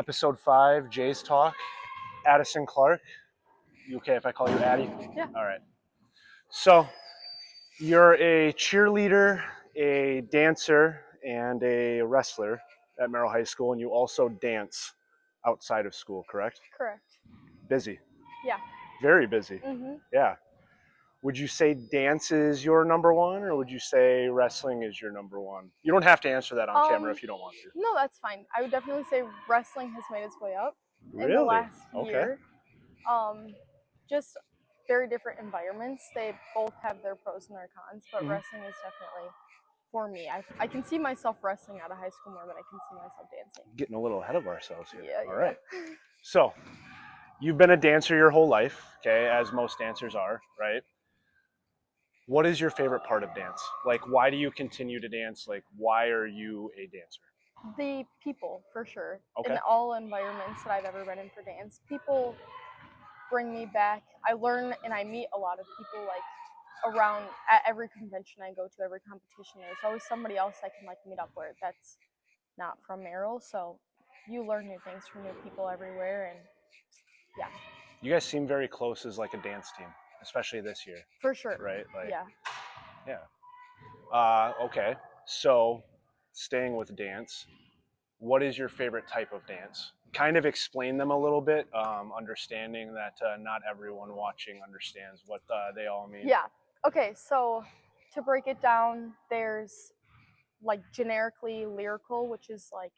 Episode 5, Jay's Talk. Addison Clark. You okay if I call you Addy? Yeah. All right. So, you're a cheerleader, a dancer, and a wrestler at Merrill High School, and you also dance outside of school, correct? Correct. Busy. Yeah. Very busy. Mm-hmm. Yeah. Would you say dance is your number one, or would you say wrestling is your number one? You don't have to answer that on camera if you don't want to. No, that's fine. I would definitely say wrestling has made its way up in the Really? last Okay. year. Just very different environments. They both have their pros and their cons, but wrestling is definitely, for me, I can see myself wrestling out of high school more than I can see myself dancing. Getting a little ahead of ourselves here. Yeah. All right. So, you've been a dancer your whole life, okay, as most dancers are, right? What is your favorite part of dance? Like, why do you continue to dance? Like, why are you a dancer? The people, for sure. Okay. In all environments that I've ever been in for dance, people bring me back. I learn and I meet a lot of people, like, around at every convention I go to, every competition. There's always somebody else I can, like, meet up with that's not from Merrill. So you learn new things from new people everywhere, and yeah. You guys seem very close as like a dance team, especially this year, For sure. right? Like, Yeah. yeah. Okay. So, staying with dance, what is your favorite type of dance? Kind of explain them a little bit, understanding that not everyone watching understands what they all mean. Yeah. Okay, so to break it down, there's like generically lyrical, which is like,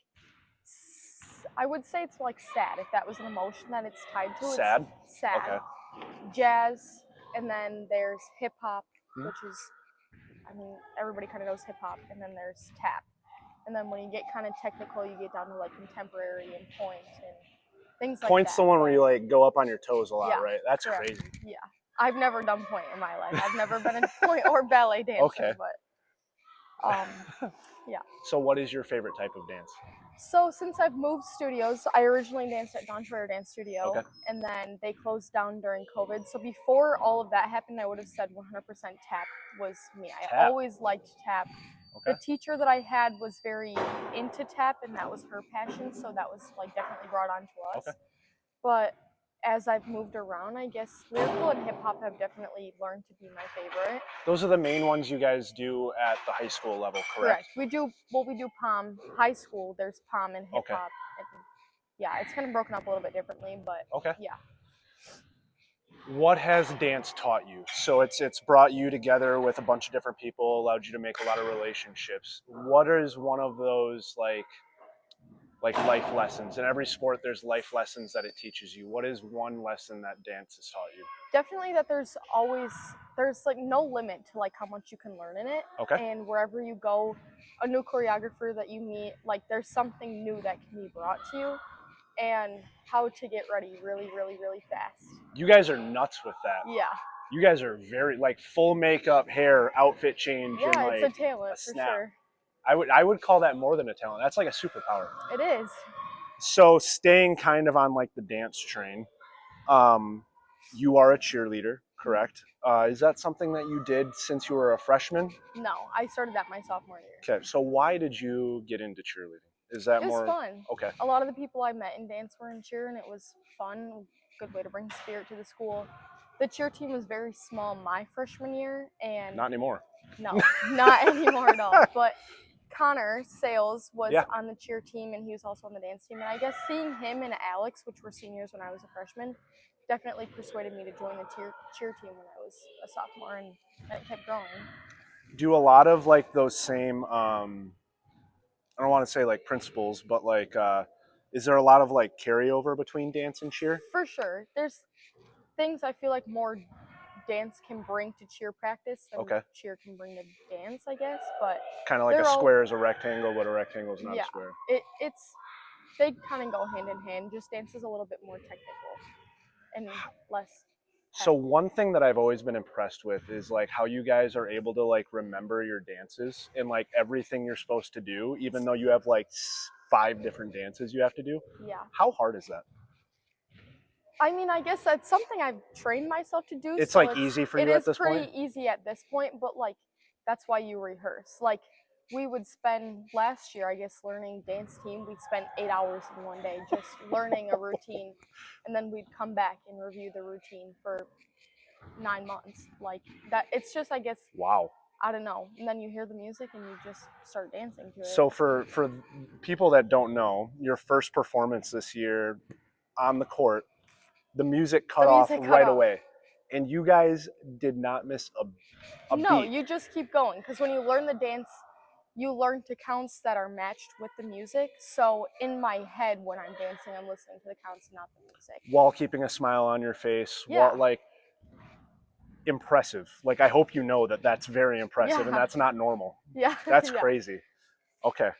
I would say it's like sad, if that was an emotion that it's tied to. Sad? It's sad. Okay. Jazz, and then there's hip hop, which is, I mean, everybody kind of knows hip hop, and then there's tap. And then when you get kind of technical, you get down to like contemporary and point and things like that. Point's the one where you like go up on your toes a lot, Yeah, right? That's correct. crazy. Yeah. I've never done point in my life. I've never been a point or ballet dancer, Okay. but yeah. So what is your favorite type of dance? So since I've moved studios, I originally danced at Don Schroeder Dance Studio, Okay. and then they closed down during COVID. So before all of that happened, I would have said 100% tap was me. I Tap. always liked tap. Okay. The teacher that I had was very into tap, and that was her passion, so that was like definitely brought on to us. Okay. But as I've moved around, I guess lyrical and hip hop have definitely learned to be my favorite. Those are the main ones you guys do at the high school level, correct? We do POM high school. There's POM and hip hop. And yeah, it's kind of broken up a little bit differently, but Okay. yeah. What has dance taught you? So it's brought you together with a bunch of different people, allowed you to make a lot of relationships. What is one of those like life lessons? In every sport, there's life lessons that it teaches you. What is one lesson that dance has taught you? Definitely that there's like no limit to like how much you can learn in it. Okay. And wherever you go, a new choreographer that you meet, like there's something new that can be brought to you, and how to get ready really, really, really fast. You guys are nuts with that. Yeah. You guys are very like full makeup, hair, outfit change. Yeah, and, like, it's a talent for sure. I would call that more than a talent. That's like a superpower. It is. So staying kind of on like the dance train, you are a cheerleader, correct? Is that something that you did since you were a freshman? No, I started that my sophomore year. Okay, so why did you get into cheerleading? Is that It was more fun. Okay. A lot of the people I met in dance were in cheer, and it was fun. Good way to bring spirit to the school. The cheer team was very small my freshman year, and Not anymore. No, not anymore at all. But Connor Sales was Yeah. on the cheer team, and he was also on the dance team. And I guess seeing him and Alex, which were seniors when I was a freshman, definitely persuaded me to join the cheer team when I was a sophomore, and it kept growing. Do a lot of like those same I don't want to say like principles, but like is there a lot of like carryover between dance and cheer? For sure. There's things I feel like more dance can bring to cheer practice than cheer can bring to dance, I guess. But kind of like a square is a rectangle, but a rectangle is not a square. They kind of go hand in hand. Just dance is a little bit more technical and less. So one thing that I've always been impressed with is like how you guys are able to like remember your dances and like everything you're supposed to do, even though you have like 5 different dances you have to do. Yeah. How hard is that? I mean, I guess that's something I've trained myself to do. It's like easy for you at this point? It is pretty easy at this point, but like that's why you rehearse. Like we would spend last year, I guess, learning dance team. We'd spend 8 hours in one day just learning a routine, and then we'd come back and review the routine for 9 months. Like that, it's just, I guess, Wow. I don't know. And then you hear the music and you just start dancing to it. So for people that don't know, your first performance this year on the court, the music cut off right away, and you guys did not miss a No, beat. you just keep going, because when you learn the dance, you learn to counts that are matched with the music. So in my head, when I'm dancing, I'm listening to the counts, not the music. While keeping a smile on your face. Yeah. While, like, impressive. Like, I hope you know that that's very impressive, Yeah. and that's not normal. Yeah. That's Yeah. crazy. Okay.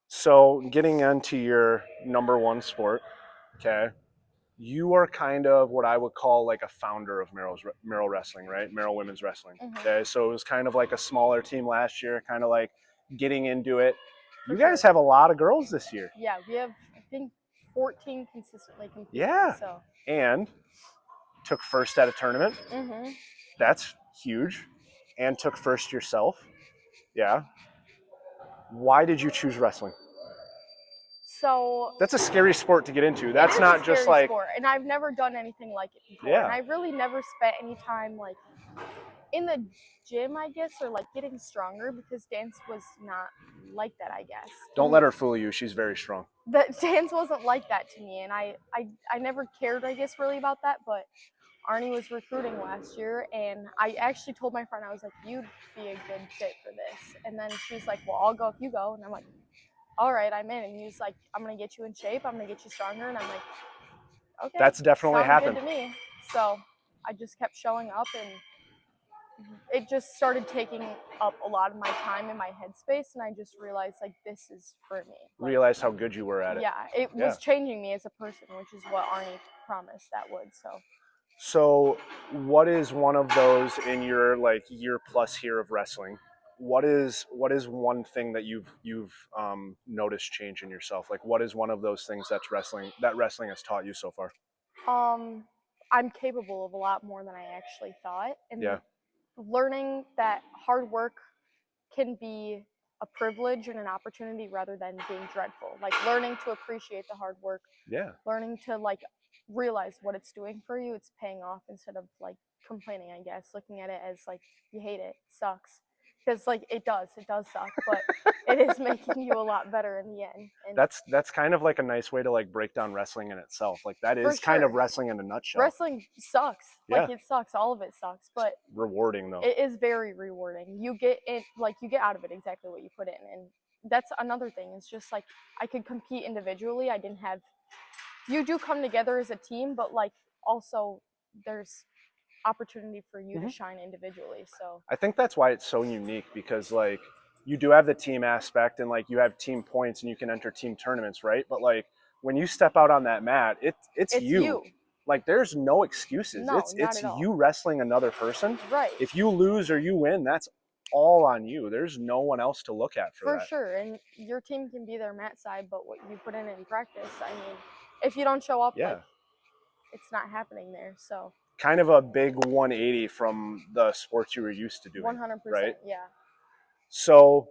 So getting into your number one sport, okay, you are kind of what I would call like a founder of Merrill Wrestling, right? Merrill Women's Wrestling. Mhm. Okay, so it was kind of like a smaller team last year, kind of like getting into it. For You guys sure. have a lot of girls this year. Yeah, we have, I think, 14 consistently competing. Yeah. So. And took first at a tournament. Mm-hmm. That's huge. And took first yourself. Yeah. Why did you choose wrestling? So that's a scary sport to get into. That's it is not a just scary like sport, and I've never done anything like it before. Yeah. And I really never spent any time like in the gym, I guess, or like getting stronger, because dance was not like that, I guess. Don't let her fool you. She's very strong. The dance wasn't like that to me, and I never cared, I guess, really about that. But Arnie was recruiting last year, and I actually told my friend, I was like, you'd be a good fit for this. And then she's like, well, I'll go if you go. And I'm like, all right, I'm in. And he's like, I'm going to get you in shape. I'm going to get you stronger. And I'm like, okay. That's definitely happened. Good to me. So I just kept showing up, and it just started taking up a lot of my time in my headspace. And I just realized, like, this is for me. Like, realized how good you were at it. Yeah, it was changing me as a person, which is what Arnie promised that would. So what is one of those in your like year plus here of wrestling? What is one thing that you've noticed change in yourself? Like, what is one of those things that wrestling has taught you so far? I'm capable of a lot more than I actually thought, and Yeah. learning that hard work can be a privilege and an opportunity rather than being dreadful. Like learning to appreciate the hard work. Yeah. Learning to like realize what it's doing for you. It's paying off, instead of like complaining, I guess, looking at it as like you hate it, sucks. Because like it does suck, but it is making you a lot better in the end. And that's kind of like a nice way to like break down wrestling in itself. Like that is kind of wrestling in a nutshell. Wrestling sucks. Yeah. Like it sucks. All of it sucks, but rewarding though. It is very rewarding. You get it, like you get out of it exactly what you put in, and that's another thing. It's just like I could compete individually. I didn't have. You do come together as a team, but like also there's opportunity for you to shine individually. So I think that's why it's so unique, because like you do have the team aspect, and like you have team points and you can enter team tournaments, right? But like when you step out on that mat, it's you. Like there's no excuses. No, it's you wrestling another person. Right. If you lose or you win, that's all on you. There's no one else to look at for that. For sure. And your team can be their mat side, but what you put in practice, I mean, if you don't show up, like, it's not happening there. So kind of a big 180 from the sports you were used to doing. 100%, right? Yeah. So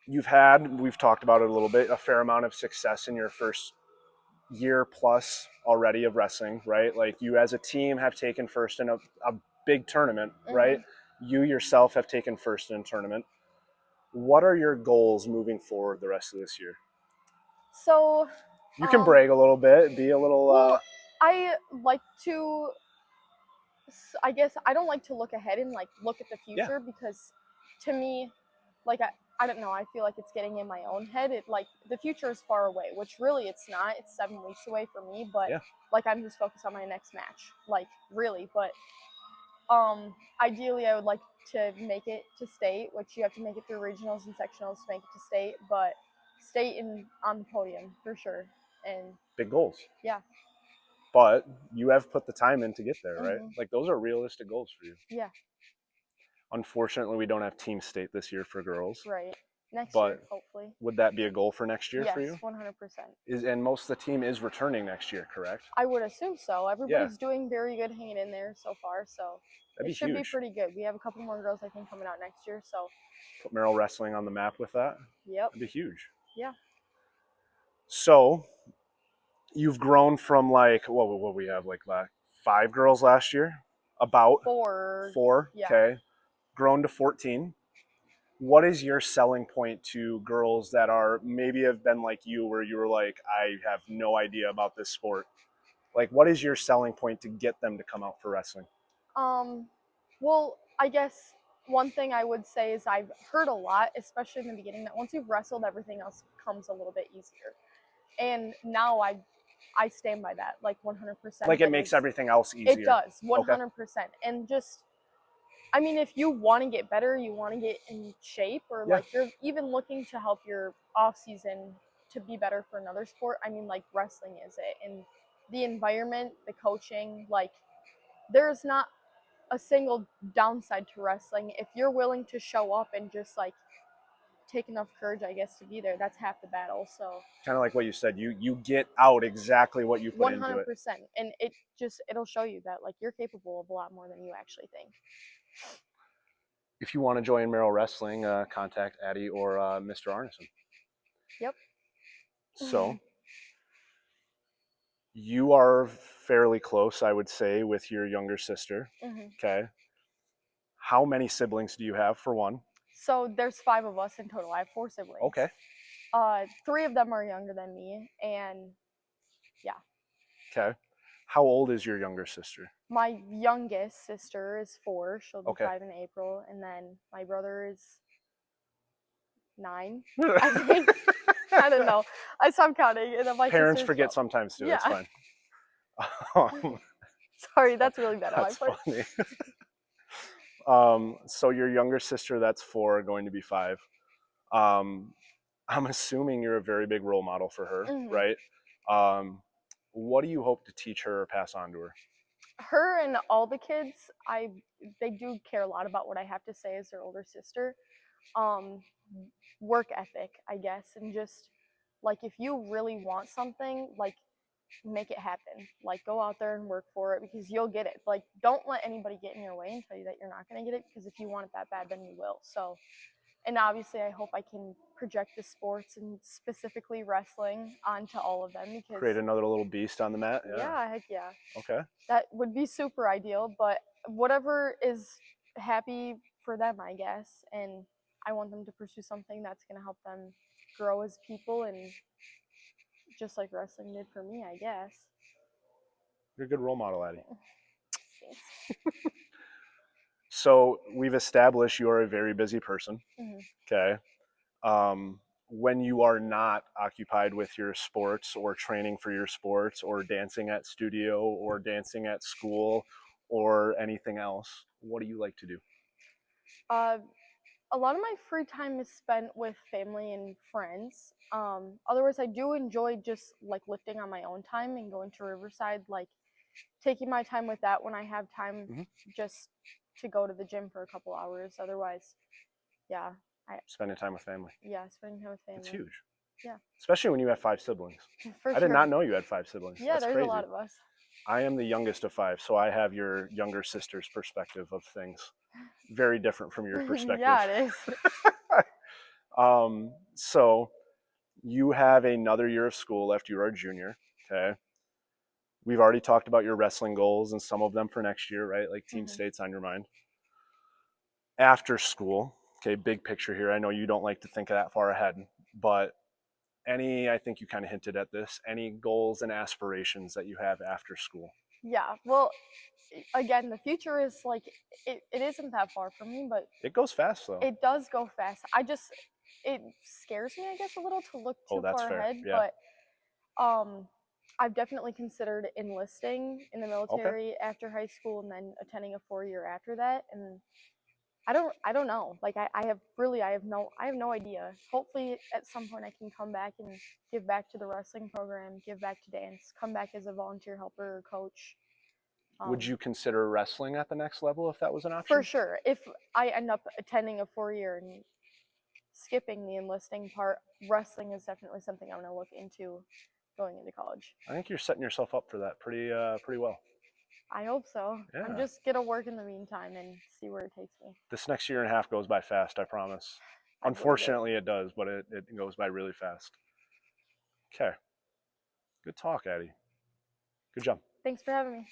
we've talked about it a little bit, a fair amount of success in your first year plus already of wrestling, right? Like you as a team have taken first in a big tournament, right? You yourself have taken first in a tournament. What are your goals moving forward the rest of this year? So you can brag a little bit, be a little. Well, I like to. I guess I don't like to look ahead and like look at the future, because to me, like I don't know, I feel like it's getting in my own head. It like the future is far away, which really it's not. It's 7 weeks away for me, but like I'm just focused on my next match, like really. But ideally I would like to make it to state, which you have to make it through regionals and sectionals to make it to state, but state and on the podium for sure. And big goals. Yeah. But you have put the time in to get there, right? Like those are realistic goals for you. Yeah. Unfortunately, we don't have team state this year for girls. Right. Next but year, hopefully. would that be a goal for next year Yes, for you? 100%. And most of the team is returning next year, correct? I would assume so. Yeah, Everybody's doing very good hanging in there so far, so that'd it be should be huge. pretty good. We have a couple more girls, I think, coming out next year, so Put Merrill wrestling on the map with that. yep. That'd be huge. Yeah. So you've grown from like what we have like 5 girls last year, about 4. 4. Yeah. Okay, grown to 14. What is your selling point to girls that are maybe have been like you, where you were like, I have no idea about this sport? Like, what is your selling point to get them to come out for wrestling? Well, I guess one thing I would say is I've heard a lot, especially in the beginning, that once you've wrestled, everything else comes a little bit easier. And now I stand by that, like 100%. Like, it makes everything else easier. It does, Okay. 100%. And just, I mean, if you want to get better, you want to get in shape, or Yeah. like you're even looking to help your off season to be better for another sport, I mean, like wrestling is it. And the environment, the coaching, like there's not a single downside to wrestling if you're willing to show up and just like take enough courage, I guess, to be there. That's half the battle. So Kind of like what you said, you get out exactly what you put into it. 100%, and it'll show you that like you're capable of a lot more than you actually think. If you want to join Merrill Wrestling, contact Addy or Mr. Arneson. Yep. So you are fairly close, I would say, with your younger sister. Okay. How many siblings do you have, for one? So there's 5 of us in total. I have 4 siblings. Okay. 3 of them are younger than me, and yeah. Okay. How old is your younger sister? My youngest sister is 4. She'll be Okay. 5 in April, and then my brother is 9, I think. I don't know. I stopped counting, and then my Parents sister's forget 12. sometimes too. Yeah. It's fine. Sorry, that's really bad on my That's part. funny. So your younger sister, that's 4, going to be 5. I'm assuming you're a very big role model for her, right? What do you hope to teach her or pass on to her? Her and all the kids, they do care a lot about what I have to say as their older sister. Work ethic, I guess, and just like if you really want something, like make it happen. Like go out there and work for it because you'll get it. Like don't let anybody get in your way and tell you that you're not going to get it, because if you want it that bad, then you will. So, and obviously I hope I can project the sports and specifically wrestling onto all of them, because Create another little beast on the mat. yeah, heck yeah. Okay. That would be super ideal, but whatever is happy for them, I guess. And I want them to pursue something that's going to help them grow as people, and just like wrestling did for me, I guess. You're a good role model, Addy. Thanks. So we've established you're a very busy person. Okay. When you are not occupied with your sports or training for your sports or dancing at studio or dancing at school or anything else, what do you like to do? A lot of my free time is spent with family and friends. Otherwise, I do enjoy just like lifting on my own time and going to Riverside, like taking my time with that when I have time just to go to the gym for a couple hours. Otherwise, yeah. Spending time with family. Yeah, spending time with family. It's huge. Yeah. Especially when you have 5 siblings. I did not know you had 5 siblings. Yeah, That's there's crazy. a lot of us. I am the youngest of 5, so I have your younger sister's perspective of things. Very different from your perspective. Yeah, it is. So you have another year of school left. You are a junior. Okay. We've already talked about your wrestling goals and some of them for next year, right? Like team states on your mind. After school, okay, big picture here. I know you don't like to think that far ahead, but I think you kind of hinted at this, any goals and aspirations that you have after school? Yeah, well, again, the future is like, it isn't that far from me, but it goes fast though. It does go fast. It scares me, I guess, a little to look too far ahead, yeah. But I've definitely considered enlisting in the military after high school and then attending a 4-year after that. And I don't know. Like I have no idea. Hopefully at some point I can come back and give back to the wrestling program, give back to dance, come back as a volunteer helper or coach. Would you consider wrestling at the next level if that was an option? For sure. If I end up attending a 4-year and skipping the enlisting part, wrestling is definitely something I'm going to look into going into college. I think you're setting yourself up for that pretty well. I hope so. Yeah. I'm just going to work in the meantime and see where it takes me. This next year and a half goes by fast, I promise. Unfortunately, it does, but it goes by really fast. Okay. Good talk, Addy. Good job. Thanks for having me.